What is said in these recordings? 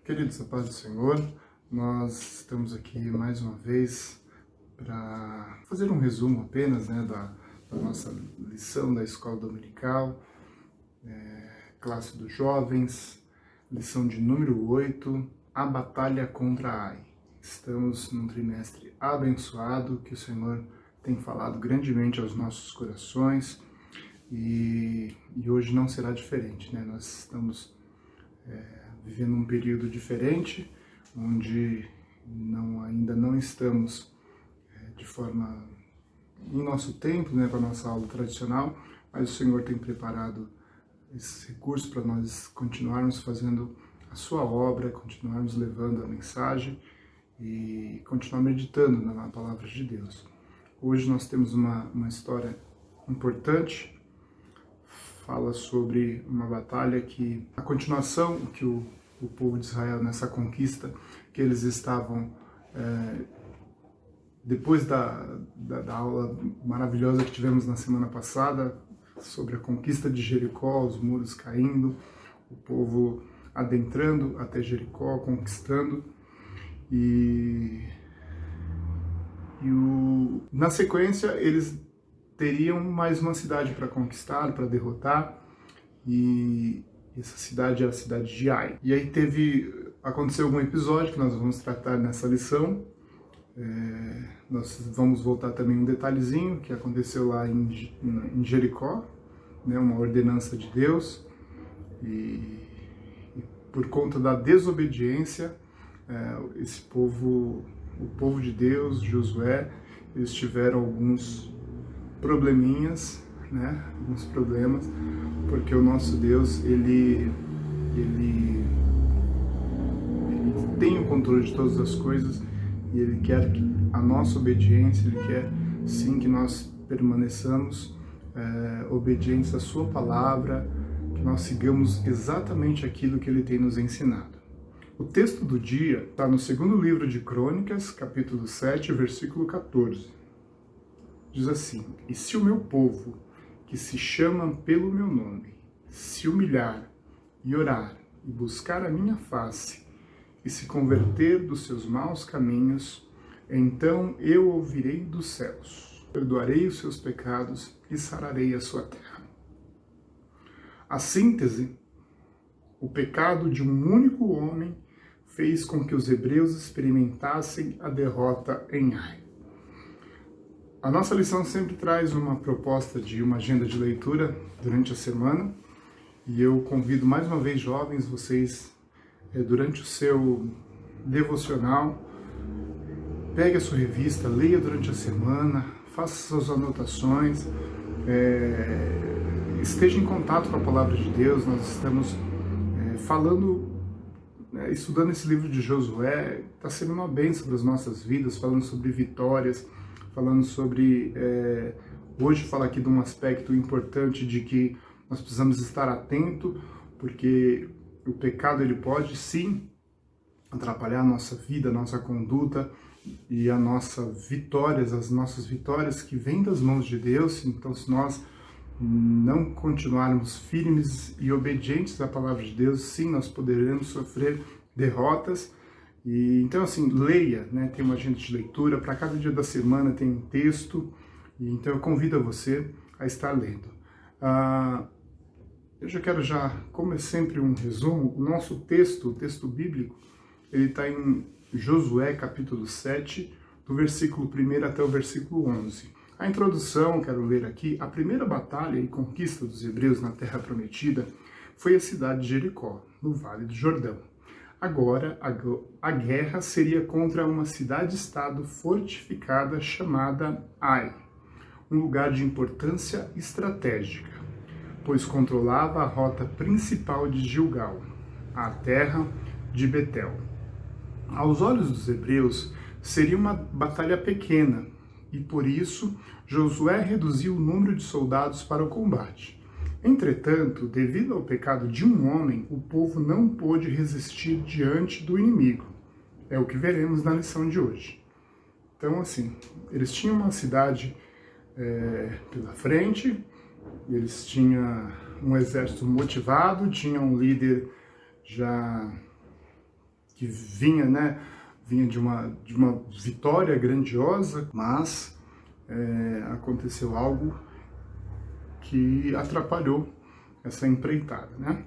Queridos, a paz do Senhor, nós estamos aqui mais uma vez para fazer um resumo apenas da nossa lição da Escola Dominical, classe dos jovens, lição de número 8, a batalha contra a AI. Estamos num trimestre abençoado, que o Senhor tem falado grandemente aos nossos corações e hoje não será diferente, né? Nós estamos vivendo um período diferente, onde ainda não estamos de forma em nosso tempo, para a nossa aula tradicional, mas o Senhor tem preparado esse recurso para nós continuarmos fazendo a sua obra, continuarmos levando a mensagem e continuar meditando na palavra de Deus. Hoje nós temos uma história importante, fala sobre uma batalha que, a continuação que o povo de Israel nessa conquista, que eles estavam, depois da aula maravilhosa que tivemos na semana passada, sobre a conquista de Jericó, os muros caindo, o povo adentrando até Jericó, conquistando, na sequência eles teriam mais uma cidade para conquistar, para derrotar, e essa cidade é a cidade de Ai. E aí aconteceu algum episódio que nós vamos tratar nessa lição. Nós vamos voltar também um detalhezinho que aconteceu lá em Jericó, uma ordenança de Deus, e por conta da desobediência, o povo de Deus, Josué, eles tiveram alguns probleminhas, alguns problemas, porque o nosso Deus, ele tem o controle de todas as coisas e ele quer a nossa obediência, ele quer sim que nós permaneçamos obedientes à sua palavra, que nós sigamos exatamente aquilo que ele tem nos ensinado. O texto do dia está no segundo livro de Crônicas, capítulo 7, versículo 14. Diz assim: "E se o meu povo, que se chama pelo meu nome, se humilhar e orar e buscar a minha face e se converter dos seus maus caminhos, então eu ouvirei dos céus, perdoarei os seus pecados e sararei a sua terra." A síntese: o pecado de um único homem fez com que os hebreus experimentassem a derrota em Ai. A nossa lição sempre traz uma proposta de uma agenda de leitura durante a semana, e eu convido mais uma vez, jovens, vocês, durante o seu devocional, pegue a sua revista, leia durante a semana, faça suas anotações, esteja em contato com a palavra de Deus. Nós estamos estudando esse livro de Josué, está sendo uma bênção para as nossas vidas, falando sobre vitórias, falando sobre, hoje falar aqui de um aspecto importante de que nós precisamos estar atento, porque o pecado ele pode sim atrapalhar a nossa vida, a nossa conduta e as nossas vitórias que vêm das mãos de Deus. Então, se nós não continuarmos firmes e obedientes à palavra de Deus, sim, nós poderemos sofrer derrotas. E então, assim, leia, tem uma agenda de leitura, para cada dia da semana tem um texto, e então eu convido a você a estar lendo. Eu já quero, como é sempre um resumo, o nosso texto, o texto bíblico, ele está em Josué capítulo 7, do versículo 1 até o versículo 11. A introdução, quero ler aqui: a primeira batalha e conquista dos hebreus na Terra Prometida foi a cidade de Jericó, no Vale do Jordão. Agora, a guerra seria contra uma cidade-estado fortificada chamada Ai, um lugar de importância estratégica, pois controlava a rota principal de Gilgal, a terra de Betel. Aos olhos dos hebreus, seria uma batalha pequena, e por isso Josué reduziu o número de soldados para o combate. Entretanto, devido ao pecado de um homem, o povo não pôde resistir diante do inimigo. É o que veremos na lição de hoje. Então, assim, eles tinham uma cidade pela frente, eles tinham um exército motivado, tinham um líder já que vinha, né, vinha de uma vitória grandiosa, mas aconteceu algo que atrapalhou essa empreitada, né?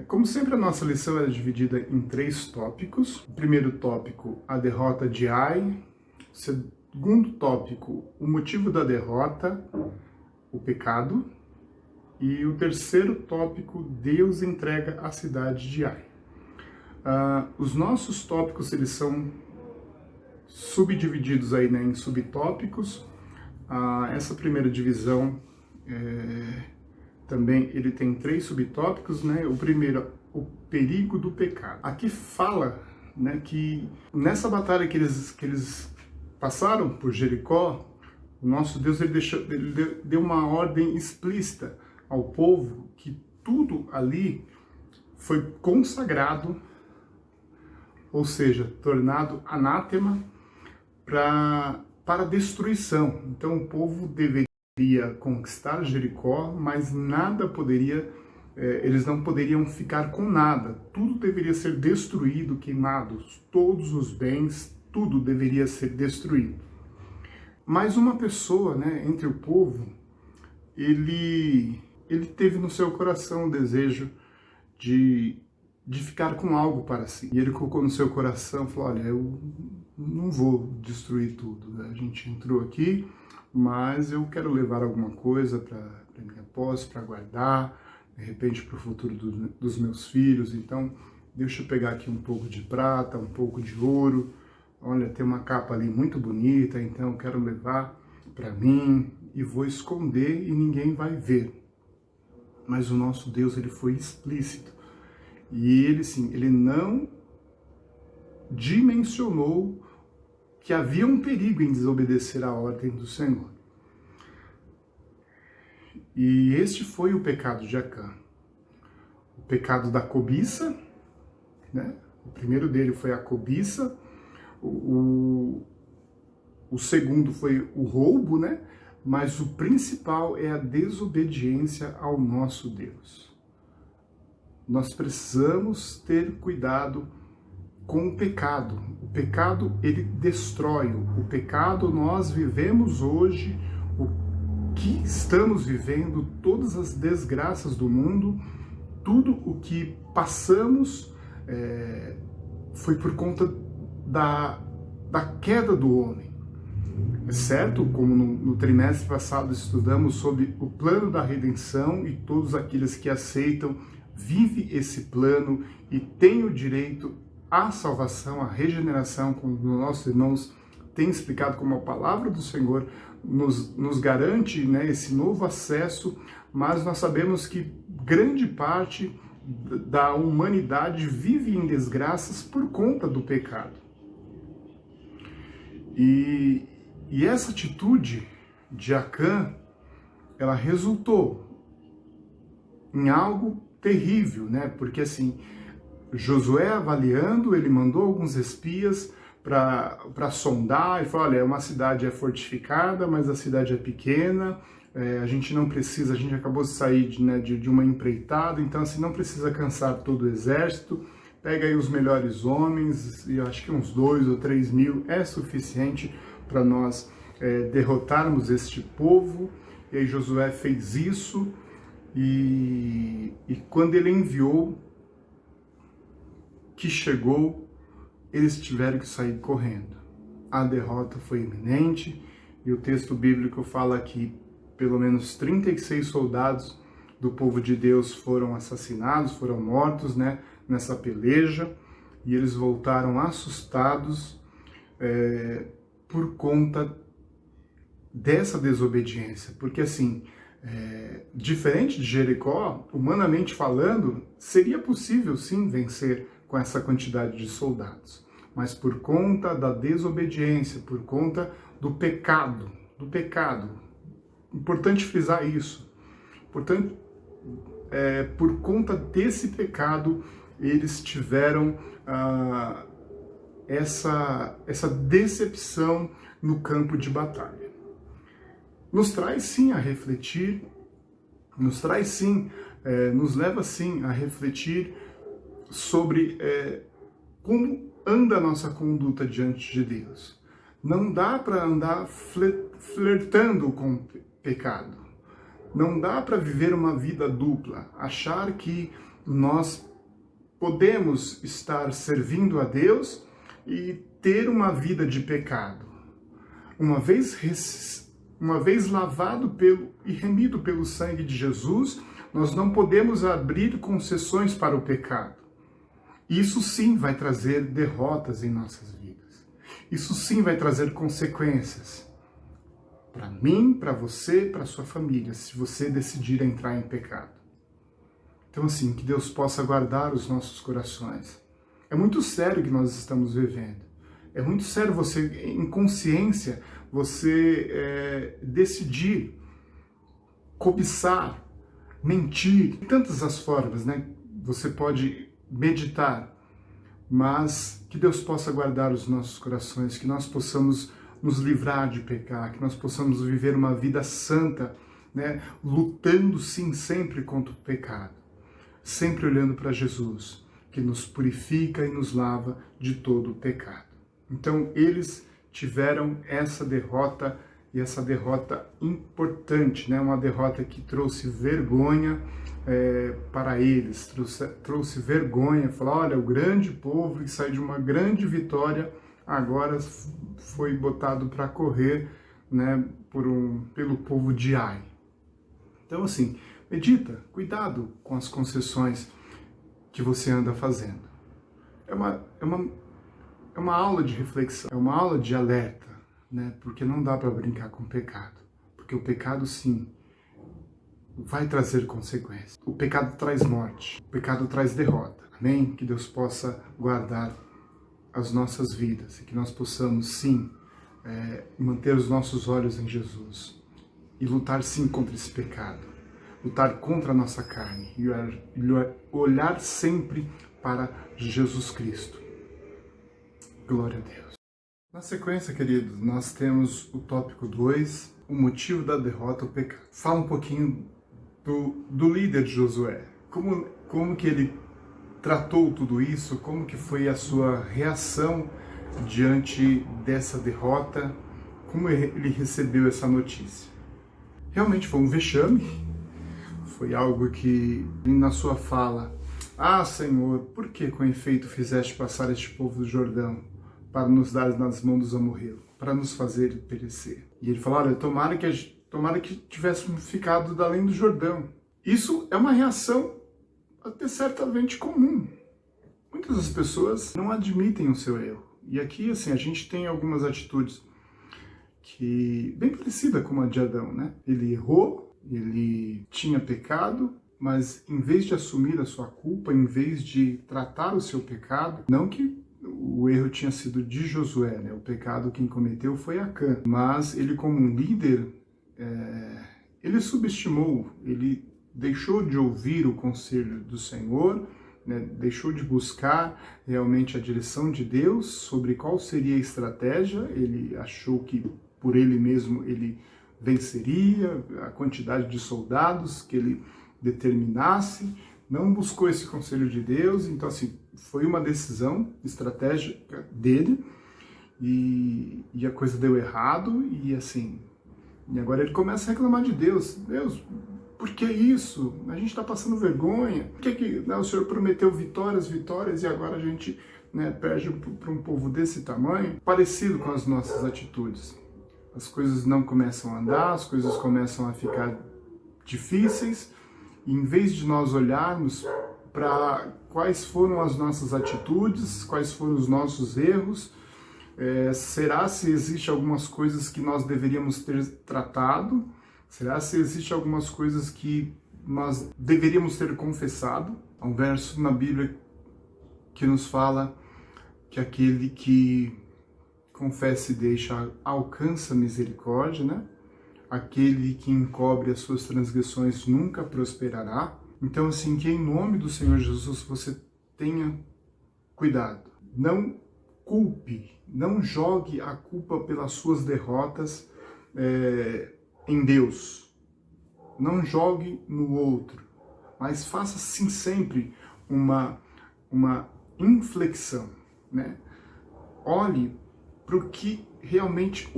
Como sempre, a nossa lição era dividida em 3 tópicos. O primeiro tópico, a derrota de Ai. O segundo tópico, o motivo da derrota, o pecado. E o terceiro tópico, Deus entrega a cidade de Ai. Os nossos tópicos, eles são subdivididos aí, né, em subtópicos. Essa primeira divisão também ele tem 3 subtópicos, né? O primeiro, o perigo do pecado. Aqui fala, né, que nessa batalha que eles passaram por Jericó, o nosso Deus ele deu uma ordem explícita ao povo que tudo ali foi consagrado, ou seja, tornado anátema para destruição. Então o povo deveria conquistar Jericó, mas nada poderia, eles não poderiam ficar com nada. Tudo deveria ser destruído, queimado, todos os bens, tudo deveria ser destruído. Mas uma pessoa, né, entre o povo, ele teve no seu coração o desejo de ficar com algo para si. E ele colocou no seu coração, falou, olha, eu não vou destruir tudo, né? A gente entrou aqui, mas eu quero levar alguma coisa para minha posse, para guardar, de repente para o futuro dos meus filhos. Então, deixa eu pegar aqui um pouco de prata, um pouco de ouro. Olha, tem uma capa ali muito bonita, então eu quero levar para mim e vou esconder e ninguém vai ver. Mas o nosso Deus, ele foi explícito. E ele, sim, ele não dimensionou que havia um perigo em desobedecer à ordem do Senhor. E este foi o pecado de Acã. O pecado da cobiça, né? O primeiro dele foi a cobiça. O segundo foi o roubo, né? Mas o principal é a desobediência ao nosso Deus. Nós precisamos ter cuidado com o pecado. O pecado, ele destrói. O pecado, nós vivemos hoje, o que estamos vivendo, todas as desgraças do mundo, tudo o que passamos foi por conta da queda do homem. É certo, como no trimestre passado estudamos sobre o plano da redenção e todos aqueles que aceitam vivem esse plano e têm o direito à salvação, à regeneração, como nossos irmãos têm explicado, como a palavra do Senhor nos garante, né, esse novo acesso, mas nós sabemos que grande parte da humanidade vive em desgraças por conta do pecado. E essa atitude de Acã, ela resultou em algo terrível, né? Porque assim, Josué avaliando, ele mandou alguns espias para sondar e falou, olha, uma cidade é fortificada, mas a cidade é pequena, a gente não precisa, a gente acabou de sair de uma empreitada, então assim, não precisa cansar todo o exército, pega aí os melhores homens, e eu acho que uns 2 ou 3 mil é suficiente para nós derrotarmos este povo. E aí Josué fez isso, e quando ele enviou, que chegou, eles tiveram que sair correndo. A derrota foi iminente, e o texto bíblico fala que pelo menos 36 soldados do povo de Deus foram assassinados, foram mortos, né, nessa peleja, e eles voltaram assustados por conta dessa desobediência, porque assim, diferente de Jericó, humanamente falando, seria possível sim vencer com essa quantidade de soldados, mas por conta da desobediência, por conta do pecado, importante frisar isso, portanto, por conta desse pecado, eles tiveram essa decepção no campo de batalha. Nos traz sim a refletir, nos leva sim a refletir sobre como anda a nossa conduta diante de Deus. Não dá para andar flertando com o pecado. Não dá para viver uma vida dupla, achar que nós podemos estar servindo a Deus e ter uma vida de pecado. Uma vez lavado e remido pelo sangue de Jesus, nós não podemos abrir concessões para o pecado. Isso sim vai trazer derrotas em nossas vidas. Isso sim vai trazer consequências. Para mim, para você, para sua família, se você decidir entrar em pecado. Então, assim, que Deus possa guardar os nossos corações. É muito sério o que nós estamos vivendo. É muito sério você, em consciência, você decidir cobiçar, mentir. Tem tantas as formas, né? Você pode meditar, mas que Deus possa guardar os nossos corações, que nós possamos nos livrar de pecar, que nós possamos viver uma vida santa, né? Lutando sim sempre contra o pecado, sempre olhando para Jesus, que nos purifica e nos lava de todo o pecado. Então eles tiveram essa derrota, e essa derrota importante, né? Uma derrota que trouxe vergonha para eles, trouxe vergonha, falar, olha, o grande povo que saiu de uma grande vitória, agora foi botado para correr, né, pelo povo de Ai. Então, assim, medita, cuidado com as concessões que você anda fazendo. É uma aula de reflexão, é uma aula de alerta, né, porque não dá para brincar com o pecado. Porque o pecado, sim, vai trazer consequências. O pecado traz morte, o pecado traz derrota. Amém? Que Deus possa guardar as nossas vidas e que nós possamos, sim, manter os nossos olhos em Jesus e lutar, sim, contra esse pecado, lutar contra a nossa carne e olhar sempre para Jesus Cristo. Glória a Deus. Na sequência, queridos, nós temos o tópico 2, o motivo da derrota, o pecado. Fala um pouquinho do líder de Josué, como que ele tratou tudo isso, como que foi a sua reação diante dessa derrota, como ele recebeu essa notícia. Realmente foi um vexame, foi algo que, na sua fala, ah, Senhor, por que com efeito fizeste passar este povo do Jordão para nos dar nas mãos dos amorreus, para nos fazer perecer? E ele falou, olha, tomara que tivéssemos ficado além do Jordão. Isso é uma reação até certamente comum. Muitas das pessoas não admitem o seu erro. E aqui, assim, a gente tem algumas atitudes que bem parecida com a de Adão, né? Ele errou, ele tinha pecado, mas em vez de assumir a sua culpa, em vez de tratar o seu pecado, não que o erro tinha sido de Josué, né? O pecado quem cometeu foi Acã, mas ele como um líder, ele subestimou, ele deixou de ouvir o conselho do Senhor, né? Deixou de buscar realmente a direção de Deus sobre qual seria a estratégia. Ele achou que por ele mesmo ele venceria a quantidade de soldados que ele determinasse, não buscou esse conselho de Deus. Então, assim, foi uma decisão estratégica dele e a coisa deu errado e assim, e agora ele começa a reclamar de Deus. Deus, por que isso? A gente está passando vergonha. Por que né, o Senhor prometeu vitórias e agora a gente, né, perde para um povo desse tamanho? Parecido com as nossas atitudes. As coisas não começam a andar, as coisas começam a ficar difíceis, e em vez de nós olharmos para quais foram as nossas atitudes, quais foram os nossos erros, será se existe algumas coisas que nós deveríamos ter tratado? Será se existe algumas coisas que nós deveríamos ter confessado? Há um verso na Bíblia que nos fala que aquele que confessa e deixa alcança misericórdia, né? Aquele que encobre as suas transgressões nunca prosperará. Então, assim, que em nome do Senhor Jesus você tenha cuidado. Não culpe, não jogue a culpa pelas suas derrotas em Deus. Não jogue no outro, mas faça sim sempre uma uma inflexão, né? Olhe para o que realmente,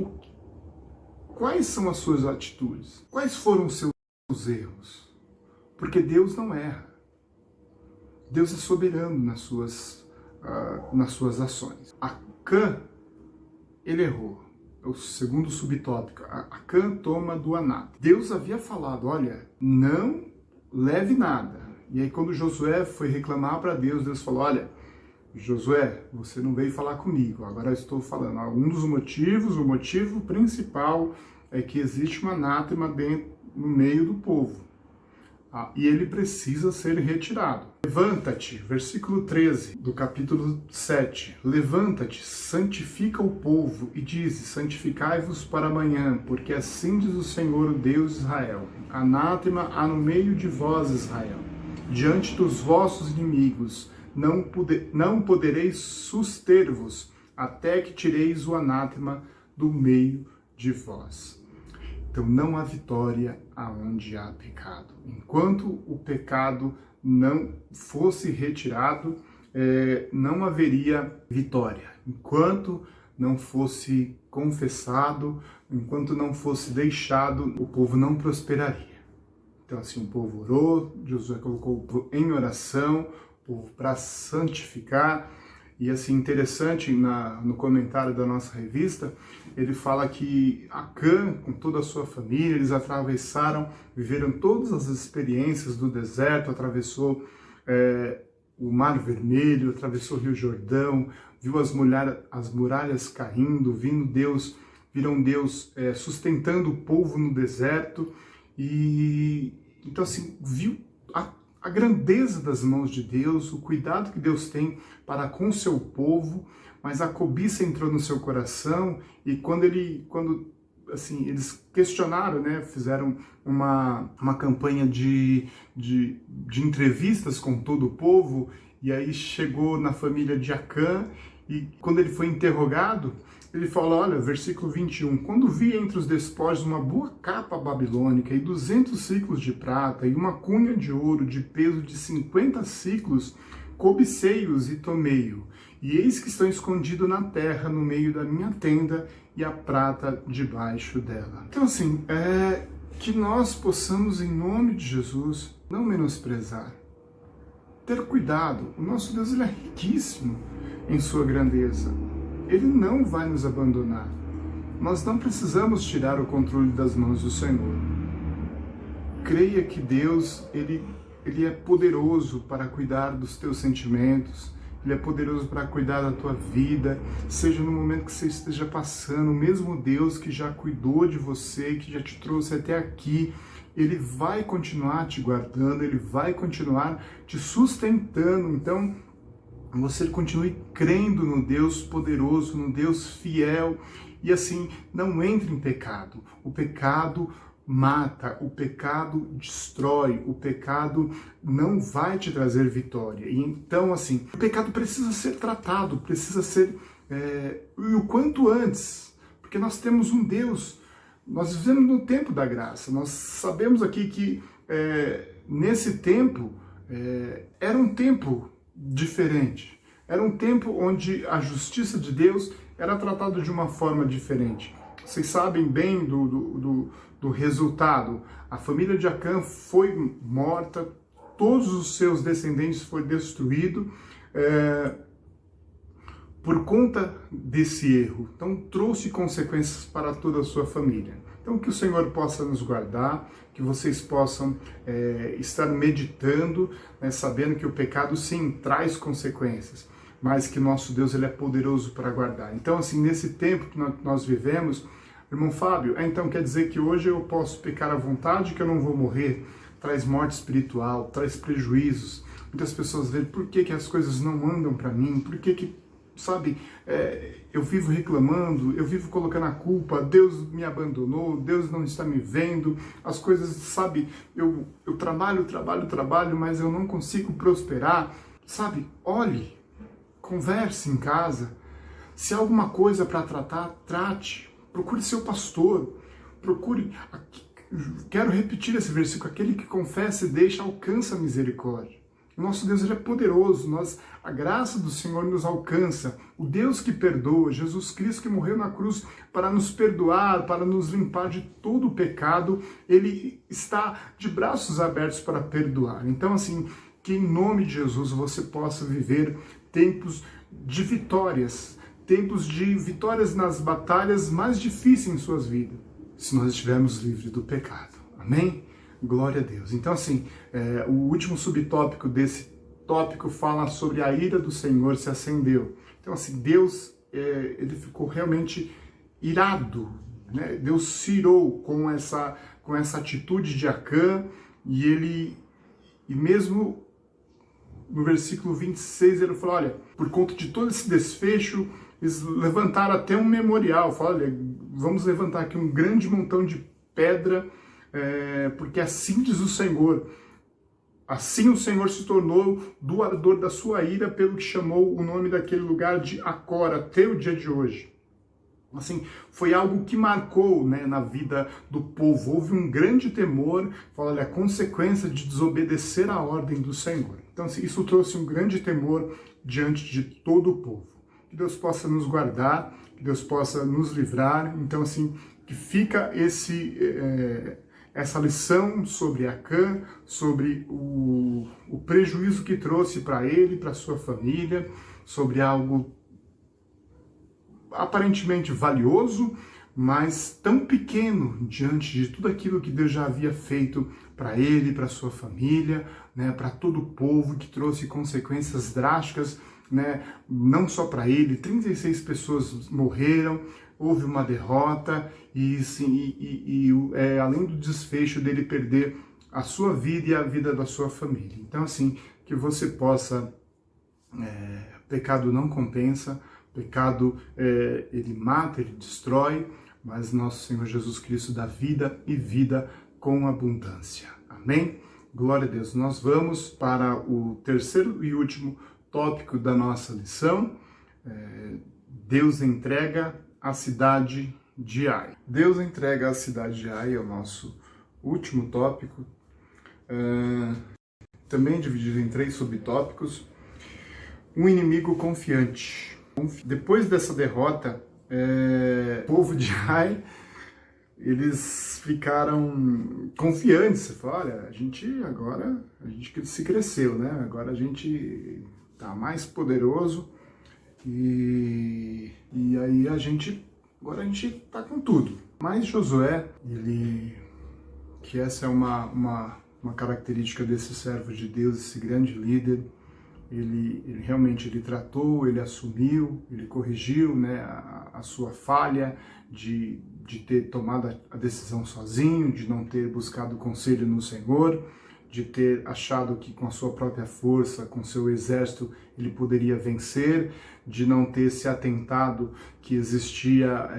quais são as suas atitudes, quais foram os seus erros, porque Deus não erra. Deus é soberano nas suas ações. Acã, ele errou. O segundo subtópico, Acã toma do Aná. Deus havia falado, olha, não leve nada. E aí quando Josué foi reclamar para Deus, Deus falou, olha, Josué, você não veio falar comigo, agora eu estou falando. Um dos motivos, o motivo principal é que existe uma anátema no meio do povo. E ele precisa ser retirado. Levanta-te, versículo 13 do capítulo 7. Levanta-te, santifica o povo e dize, santificai-vos para amanhã, porque assim diz o Senhor, o Deus de Israel. Anátema há no meio de vós, Israel, diante dos vossos inimigos. Não podereis suster-vos, até que tireis o anátema do meio de vós. Então não há vitória aonde há pecado. Enquanto o pecado não fosse retirado, não haveria vitória. Enquanto não fosse confessado, enquanto não fosse deixado, o povo não prosperaria. Então assim, o povo orou, Josué colocou em oração, o povo para santificar. E assim, interessante, no comentário da nossa revista, ele fala que Acã, com toda a sua família, eles atravessaram, viveram todas as experiências do deserto, atravessou o Mar Vermelho, atravessou o Rio Jordão, viu as muralhas caindo, viram Deus sustentando o povo no deserto, e então assim, viu a grandeza das mãos de Deus, o cuidado que Deus tem para com o seu povo, mas a cobiça entrou no seu coração, e quando eles questionaram, né, fizeram uma campanha de entrevistas com todo o povo, e aí chegou na família de Acã, e quando ele foi interrogado, ele falou, olha, versículo 21, quando vi entre os despojos uma boa capa babilônica e 200 ciclos de prata e uma cunha de ouro de peso de 50 ciclos, cobicei-os e tomei-o. E eis que estão escondidos na terra, no meio da minha tenda, e a prata debaixo dela. Então assim, que nós possamos, em nome de Jesus, não menosprezar. Ter cuidado. O nosso Deus, ele é riquíssimo em sua grandeza. Ele não vai nos abandonar. Nós não precisamos tirar o controle das mãos do Senhor. Creia que Deus, ele é poderoso para cuidar dos teus sentimentos, Ele é poderoso para cuidar da tua vida, seja no momento que você esteja passando, o mesmo Deus que já cuidou de você, que já te trouxe até aqui, Ele vai continuar te guardando, Ele vai continuar te sustentando. Então, você continue crendo no Deus poderoso, no Deus fiel, e assim, não entre em pecado. O pecado mata, o pecado destrói, o pecado não vai te trazer vitória. E então, assim, o pecado precisa ser tratado, precisa ser, e o quanto antes, porque nós temos um Deus, nós vivemos no tempo da graça, nós sabemos aqui que nesse tempo era um tempo diferente, era um tempo onde a justiça de Deus era tratada de uma forma diferente. Vocês sabem bem do resultado. A família de Acã foi morta, todos os seus descendentes foram destruídos por conta desse erro. Então trouxe consequências para toda a sua família. Então que o Senhor possa nos guardar, que vocês possam estar meditando, né, sabendo que o pecado sim traz consequências, mas que nosso Deus ele é poderoso para guardar. Então assim, nesse tempo que nós vivemos, irmão Fábio, então quer dizer que hoje eu posso pecar à vontade, que eu não vou morrer? Traz morte espiritual, traz prejuízos. Muitas pessoas veem por que as coisas não andam para mim, por que sabe, eu vivo reclamando, eu vivo colocando a culpa, Deus me abandonou, Deus não está me vendo, as coisas, sabe, eu trabalho, mas eu não consigo prosperar, sabe, olhe, converse em casa, se há alguma coisa para tratar, trate, procure seu pastor, quero repetir esse versículo, aquele que confessa e deixa alcança a misericórdia. O nosso Deus ele é poderoso, a graça do Senhor nos alcança. O Deus que perdoa, Jesus Cristo que morreu na cruz para nos perdoar, para nos limpar de todo o pecado, ele está de braços abertos para perdoar. Então, assim, que em nome de Jesus você possa viver tempos de vitórias, tempos de vitórias nas batalhas mais difíceis em suas vidas, se nós estivermos livres do pecado. Amém? Glória a Deus. Então, assim, o último subtópico desse tópico fala sobre a ira do Senhor se acendeu. Então, assim, Deus, ele ficou realmente irado, né? Deus se irou com essa atitude de Acã, e mesmo no versículo 26, ele falou, olha, por conta de todo esse desfecho, eles levantaram até um memorial, falaram, olha, vamos levantar aqui um grande montão de pedra, porque assim diz o Senhor, assim o Senhor se tornou doador da sua ira, pelo que chamou o nome daquele lugar de Acor, até o dia de hoje. Assim, foi algo que marcou, né, na vida do povo. Houve um grande temor, olha, a consequência de desobedecer à ordem do Senhor. Então, assim, isso trouxe um grande temor diante de todo o povo. Que Deus possa nos guardar, que Deus possa nos livrar. Então, assim, que fica essa lição sobre Acã, sobre o prejuízo que trouxe para ele, para sua família, sobre algo aparentemente valioso, mas tão pequeno diante de tudo aquilo que Deus já havia feito para ele, para sua família, né, para todo o povo, que trouxe consequências drásticas, né, não só para ele, 36 pessoas morreram, houve uma derrota, além do desfecho dele perder a sua vida e a vida da sua família. Então, assim, que você possa, pecado não compensa, pecado, ele mata, ele destrói, mas nosso Senhor Jesus Cristo dá vida e vida com abundância. Amém? Glória a Deus. Nós vamos para o terceiro e último tópico da nossa lição. Deus entrega a cidade de Ai. Deus entrega a cidade de Ai, é o nosso último tópico. Também dividido em 3 subtópicos. Um inimigo confiante. Depois dessa derrota, o povo de Ai, eles ficaram confiantes. Você fala, olha, a gente se cresceu, né? Agora a gente tá mais poderoso e aí agora a gente tá com tudo. Mas Josué, que essa é uma característica desse servo de Deus, esse grande líder, ele realmente tratou, ele assumiu, ele corrigiu, né, a sua falha de ter tomado a decisão sozinho, de não ter buscado conselho no Senhor, de ter achado que com a sua própria força, com seu exército, ele poderia vencer, de não ter se atentado que existia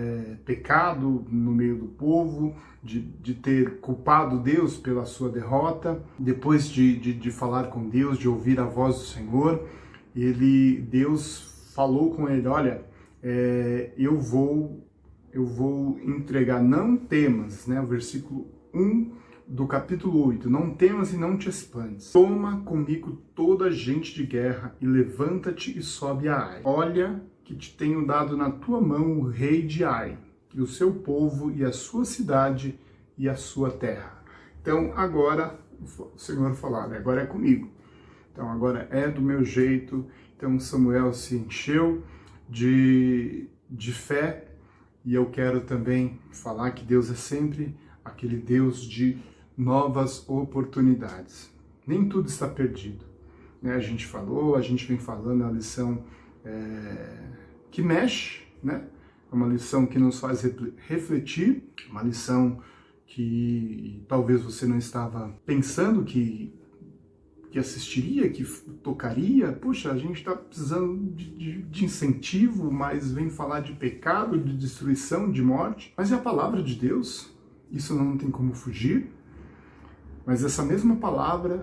pecado no meio do povo, de ter culpado Deus pela sua derrota. Depois de falar com Deus, de ouvir a voz do Senhor, Deus falou com ele, olha, eu vou entregar, não temas, né? O versículo 1 do capítulo 8, não temas e não te espantes. Toma comigo toda a gente de guerra e levanta-te e sobe a Ai. Olha que te tenho dado na tua mão o rei de Ai, e o seu povo e a sua cidade e a sua terra. Então agora o Senhor falou, agora é comigo. Então agora é do meu jeito. Então Samuel se encheu de fé, e eu quero também falar que Deus é sempre aquele Deus de novas oportunidades. Nem tudo está perdido, né? A gente vem falando a lição que mexe, né? É uma lição que nos faz refletir, uma lição que talvez você não estava pensando que assistiria, que tocaria. Puxa, a gente está precisando de incentivo, mas vem falar de pecado, de destruição, de morte. Mas é a palavra de Deus, isso não tem como fugir. Mas essa mesma palavra,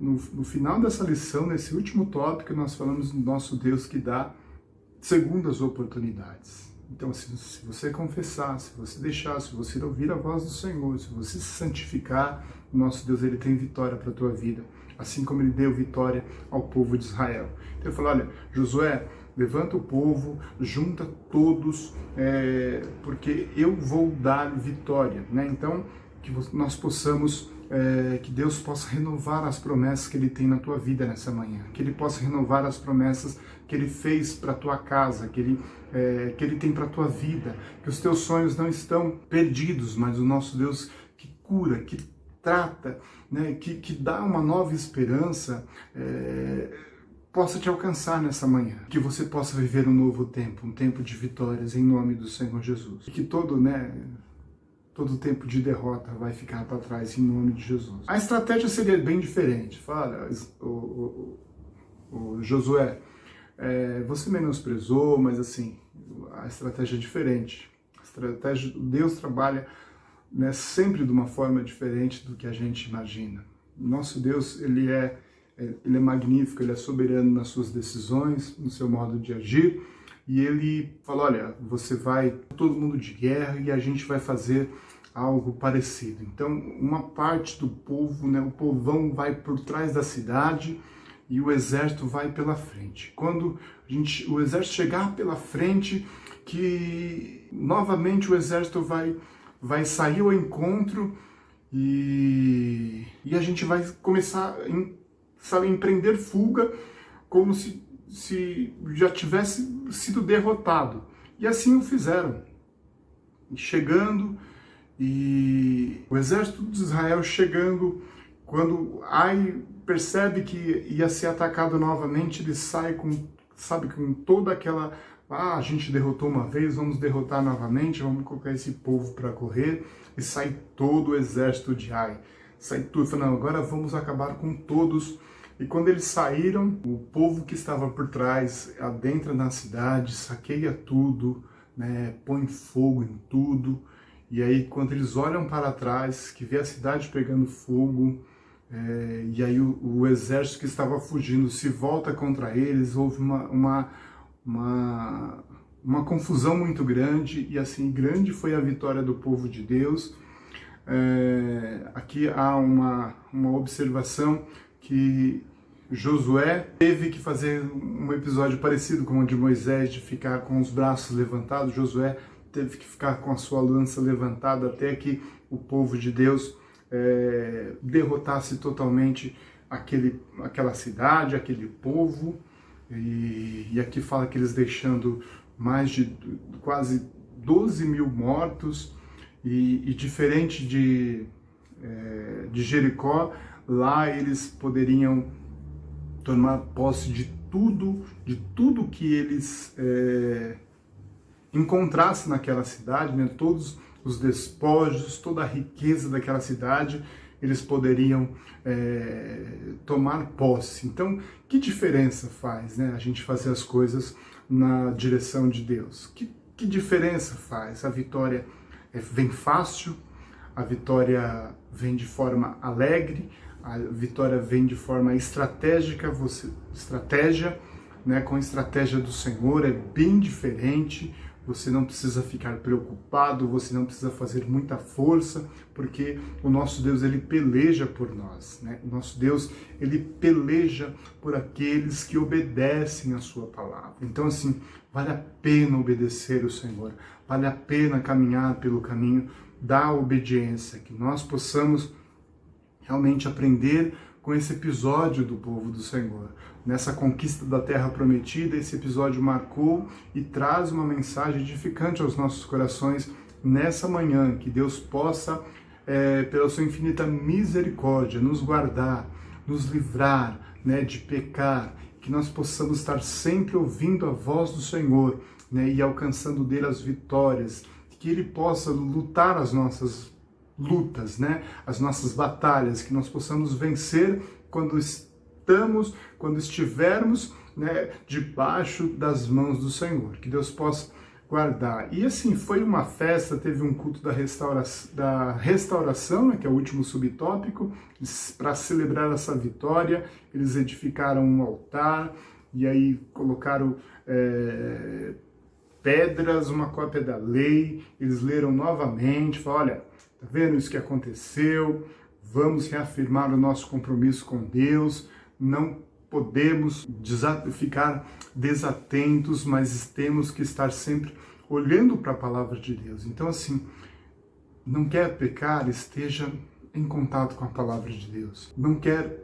no final dessa lição, nesse último tópico, nós falamos do nosso Deus que dá segundas oportunidades. Então, se você confessar, se você deixar, se você ouvir a voz do Senhor, se você se santificar, o nosso Deus, ele tem vitória para a tua vida. assim como ele deu vitória ao povo de Israel. Então ele falou, olha, Josué, levanta o povo, junta todos, porque eu vou dar vitória, né? Então, que nós possamos, que Deus possa renovar as promessas que Ele tem na tua vida nessa manhã, que Ele possa renovar as promessas que Ele fez para a tua casa, que Ele tem para a tua vida, que os teus sonhos não estão perdidos, mas o nosso Deus que cura, que trata, né, que dá uma nova esperança, possa te alcançar nessa manhã, que você possa viver um novo tempo, um tempo de vitórias em nome do Senhor Jesus. E que todo tempo de derrota vai ficar para trás em nome de Jesus. A estratégia seria bem diferente. Fala, o Josué, você menosprezou, mas assim, a estratégia é diferente. A estratégia, Deus trabalha, né, sempre de uma forma diferente do que a gente imagina. Nosso Deus, ele é magnífico, ele é soberano nas suas decisões, no seu modo de agir, e ele fala, olha, você vai, todo mundo de guerra, e a gente vai fazer algo parecido. Então, uma parte do povo, né, o povão vai por trás da cidade, e o exército vai pela frente. Quando o exército chegar pela frente, que novamente o exército vai sair ao encontro, e a gente vai começar a empreender fuga, como se já tivesse sido derrotado. E assim o fizeram. Chegando, e o exército de Israel chegando, quando Ai percebe que ia ser atacado novamente, ele sai com toda aquela... a gente derrotou uma vez, vamos derrotar novamente, vamos colocar esse povo para correr, e sai todo o exército de Ai. Sai tudo, falando, agora vamos acabar com todos. E quando eles saíram, o povo que estava por trás adentra na cidade, saqueia tudo, né, põe fogo em tudo. E aí, quando eles olham para trás, que vê a cidade pegando fogo, e aí o exército que estava fugindo se volta contra eles, houve uma confusão muito grande, e assim, grande foi a vitória do povo de Deus. Aqui há uma observação que Josué teve que fazer um episódio parecido com o de Moisés, de ficar com os braços levantados. Josué teve que ficar com a sua lança levantada até que o povo de Deus derrotasse totalmente aquela cidade, aquele povo. E aqui fala que eles deixando mais de quase 12 mil mortos, e diferente de Jericó, lá eles poderiam tomar posse de tudo que eles encontrassem naquela cidade, né? Todos os despojos, toda a riqueza daquela cidade, eles poderiam tomar posse. Então, que diferença faz, né, a gente fazer as coisas na direção de Deus? Que diferença faz? A vitória vem fácil, a vitória vem de forma alegre, a vitória vem de forma estratégica, né, com a estratégia do Senhor, é bem diferente. Você não precisa ficar preocupado, você não precisa fazer muita força, porque o nosso Deus, ele peleja por nós, né? O nosso Deus, ele peleja por aqueles que obedecem a sua palavra. Então, assim, vale a pena obedecer o Senhor, vale a pena caminhar pelo caminho da obediência, que nós possamos realmente aprender com esse episódio do povo do Senhor. Nessa conquista da Terra Prometida, esse episódio marcou e traz uma mensagem edificante aos nossos corações nessa manhã. Que Deus possa, pela sua infinita misericórdia, nos guardar, nos livrar, né, de pecar, que nós possamos estar sempre ouvindo a voz do Senhor, né, e alcançando dele as vitórias, que ele possa lutar as nossas lutas, né, as nossas batalhas, que nós possamos vencer quando estivermos, né, debaixo das mãos do Senhor. Que Deus possa guardar. E assim, foi uma festa, teve um culto da restauração, né, que é o último subtópico, para celebrar essa vitória. Eles edificaram um altar, e aí colocaram pedras, uma cópia da lei, eles leram novamente, falaram, olha, tá vendo isso que aconteceu? vamos reafirmar o nosso compromisso com Deus, não podemos ficar desatentos, mas temos que estar sempre olhando para a palavra de Deus. Então, assim, não quer pecar, esteja em contato com a palavra de Deus. Não quer,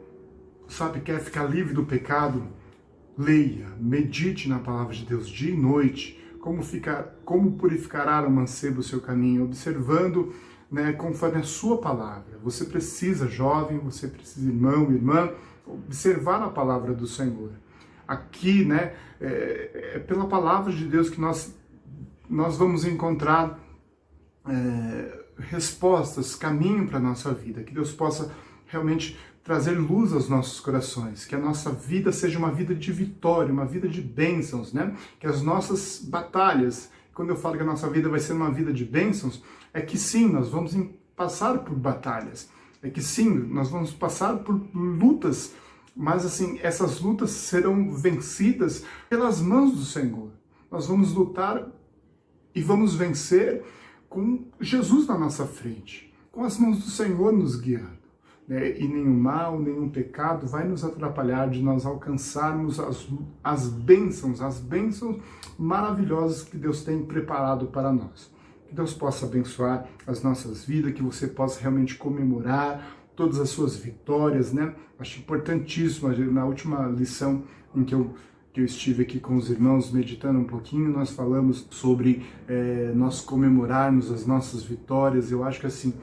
quer ficar livre do pecado? Leia, medite na palavra de Deus dia e noite. Como purificará o mancebo o seu caminho? Observando, conforme a sua palavra. Você precisa, jovem, você precisa, irmão, irmã, observar a palavra do Senhor. Aqui, é pela palavra de Deus que nós vamos encontrar respostas, caminho para a nossa vida. Que Deus possa realmente trazer luz aos nossos corações, que a nossa vida seja uma vida de vitória, uma vida de bênçãos, que as nossas batalhas, quando eu falo que a nossa vida vai ser uma vida de bênçãos, é que sim, nós vamos passar por batalhas, é que sim, nós vamos passar por lutas, mas assim, essas lutas serão vencidas pelas mãos do Senhor. Nós vamos lutar e vamos vencer com Jesus na nossa frente, com as mãos do Senhor nos guiando. E nenhum mal, nenhum pecado vai nos atrapalhar de nós alcançarmos as bênçãos maravilhosas que Deus tem preparado para nós. Que Deus possa abençoar as nossas vidas, que você possa realmente comemorar todas as suas vitórias, Acho importantíssimo, na última lição em que eu estive aqui com os irmãos meditando um pouquinho, nós falamos sobre nós comemorarmos as nossas vitórias. Eu acho que assim,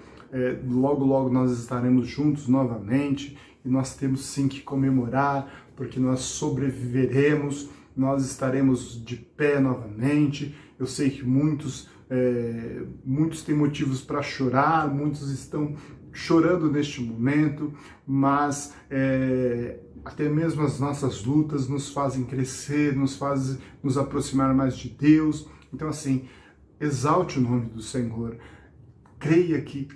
logo logo nós estaremos juntos novamente e nós temos sim que comemorar, porque nós sobreviveremos, nós estaremos de pé novamente. Eu sei que muitos têm motivos para chorar, muitos estão chorando neste momento, mas até mesmo as nossas lutas nos fazem crescer, nos fazem nos aproximar mais de Deus. Então assim, exalte o nome do Senhor, creia que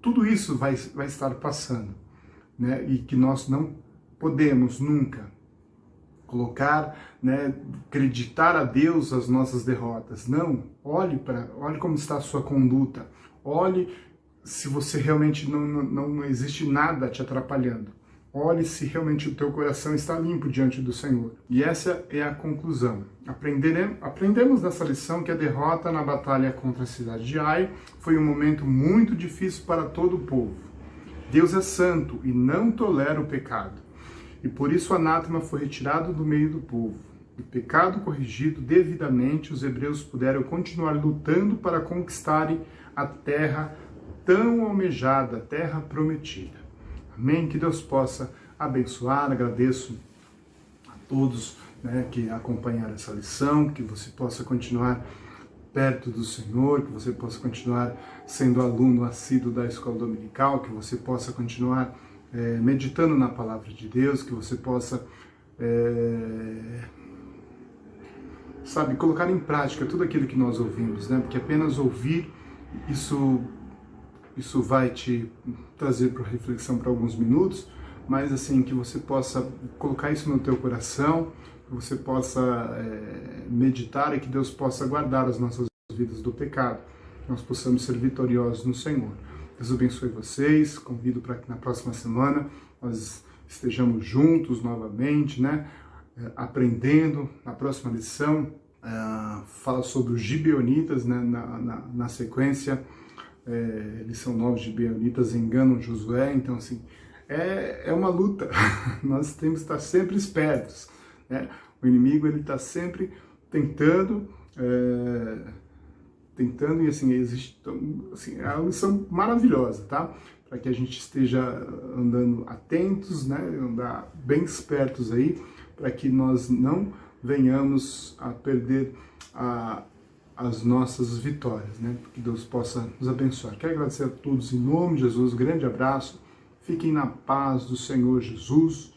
tudo isso vai estar passando, e que nós não podemos nunca colocar, acreditar a Deus as nossas derrotas. Não, olhe como está a sua conduta, olhe se você realmente não existe nada te atrapalhando. Olhe se realmente o teu coração está limpo diante do Senhor. E essa é a conclusão. Aprendemos nessa lição que a derrota na batalha contra a cidade de Ai foi um momento muito difícil para todo o povo. Deus é santo e não tolera o pecado. E por isso o anátema foi retirado do meio do povo. O pecado corrigido devidamente, os hebreus puderam continuar lutando para conquistarem a terra tão almejada, a terra prometida. Amém? Que Deus possa abençoar. Agradeço a todos que acompanharam essa lição, que você possa continuar perto do Senhor, que você possa continuar sendo aluno assíduo da escola dominical, que você possa continuar meditando na palavra de Deus, que você possa colocar em prática tudo aquilo que nós ouvimos, porque apenas ouvir, isso vai te trazer para reflexão por alguns minutos, mas assim, que você possa colocar isso no teu coração, que você possa meditar e que Deus possa guardar as nossas vidas do pecado, que nós possamos ser vitoriosos no Senhor. Deus abençoe vocês, convido para que na próxima semana nós estejamos juntos novamente, aprendendo. Na próxima lição, fala sobre os gibeonitas, na sequência, lição 9, gibeonitas enganam Josué. Então assim, é uma luta, nós temos que estar sempre espertos, O inimigo ele está sempre tentando e assim, existe, assim, é uma lição maravilhosa, tá? Para que a gente esteja andando atentos, andar bem espertos aí, para que nós não venhamos a perder as nossas vitórias, Que Deus possa nos abençoar. Quero agradecer a todos em nome de Jesus, grande abraço, fiquem na paz do Senhor Jesus.